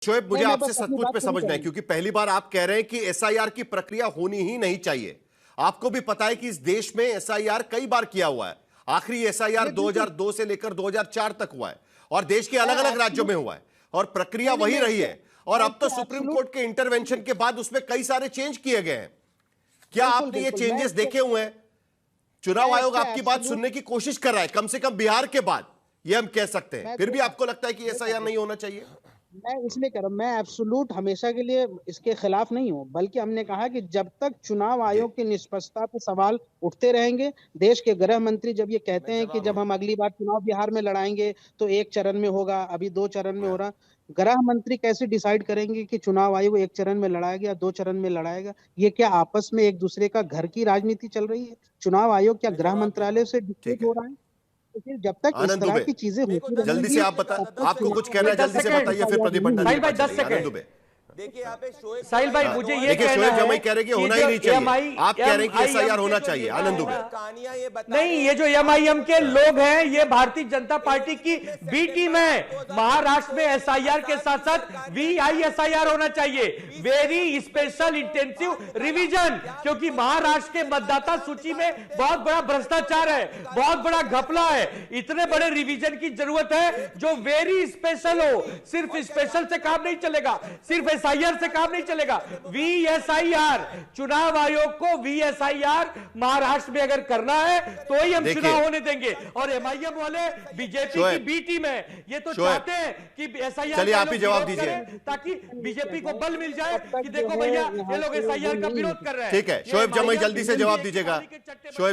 शोएब, मुझे मैं आपसे बस अपनी सचमुच बात में पूरी समझना है, करूंगा। क्योंकि पहली बार आप कह रहे हैं कि एसआईआर की प्रक्रिया होनी ही नहीं चाहिए। आपको भी पता है कि इस देश में एसआईआर कई बार किया हुआ है। आखिरी एसआईआर मैं बिल्कुल 2002 से लेकर 2004 तक हुआ है और देश के मैं अलग अलग राज्यों एब्सोल्यूट में हुआ है और प्रक्रिया नहीं नहीं वही मैं रही इसके है। और मैं अब तो इसके सुप्रीम एब्सोल्यूट कोर्ट के इंटरवेंशन के बाद उसमें कई सारे चेंज किए गए हैं। क्या बिल्कुल आपने ये बिल्कुल चेंजेस देखे हुए हैं? चुनाव मैं आयोग इसके आपकी बात एब्सोल्यूट सुनने की कोशिश कर रहा है, कम से कम बिहार के बाद, ये हम कह सकते हैं। मैं फिर भी देखा आपको लगता है कि देखा एसआईआर नहीं होना चाहिए? मैं इसलिए कह रहा हूँ, मैं एब्सोल्यूट हमेशा के लिए इसके खिलाफ नहीं हूँ, बल्कि हमने कहा कि जब तक चुनाव जी, आयोग की निष्पक्षता पे सवाल उठते रहेंगे। देश के गृह मंत्री जब ये कहते हैं कि जब हम अगली बार चुनाव बिहार में लड़ाएंगे तो एक चरण में होगा, अभी 2 चरण में हो रहा। गृह मंत्री कैसे डिसाइड करेंगे कि चुनाव आयोग एक चरण में लड़ाएगा या 2 चरण में लड़ाएगा? ये क्या आपस में एक दूसरे का घर की राजनीति चल रही है? चुनाव आयोग क्या गृह मंत्रालय से ठीक डिसाइड हो है। रहा है? तो फिर जब तक इस आनंद तरह दुबे, की चीजें होती जल्दी से रहेंगी आप बता, तब तक आपको कुछ चुनाव कहना है, आयोग जल्दी से 10 बताइए, फिर एफआईआर प्रदीप नहीं भंडारी साहिल के भाई पास 10 चलेंगे। आनंद सेकंड। दुबे, देखिए यहाँ पे शोएब साहिल भाई का मुझे ये देखिए कहना शोएब है जमाई कह रहे हैं कि होना ही नहीं चाहिए। आप कह रहे हैं कि एसआईआर होना चाहिए। आनंद दुबे, कहानियां ये बता नहीं, ये जो एमआईएम के लोग हैं ये भारतीय जनता पार्टी की बी टीम है। महाराष्ट्र में एसआईआर के साथ साथ वीआईएसआईआर होना चाहिए, वेरी स्पेशल इंटेंसिव रिवीजन, क्योंकि महाराष्ट्र के मतदाता सूची में बहुत बड़ा भ्रष्टाचार है, बहुत बड़ा घपला है। इतने बड़े रिवीजन की जरूरत है जो वेरी स्पेशल हो। सिर्फ स्पेशल से काम नहीं चलेगा, सिर्फ एसआईआर से काम नहीं चलेगा। वीएसआईआर, चुनाव आयोग को वीएसआईआर महाराष्ट्र में अगर करना है तो ही हम देखिए, चुनाव होने देंगे। और एमआईएम वाले बीजेपी की बी टीम है, ये तो चाहते हैं कि एसआईआर चलिए आप ही जवाब दीजिए। ताकि बीजेपी को बल मिल जाए कि देखो जो है भैया यहाँ ये लोग से वो एसआईआर का नहीं विरोध कर रहे हैं। ठीक है। ये शोएब जमाई MIM जल्दी से जवाब दीजिएगा। शोएब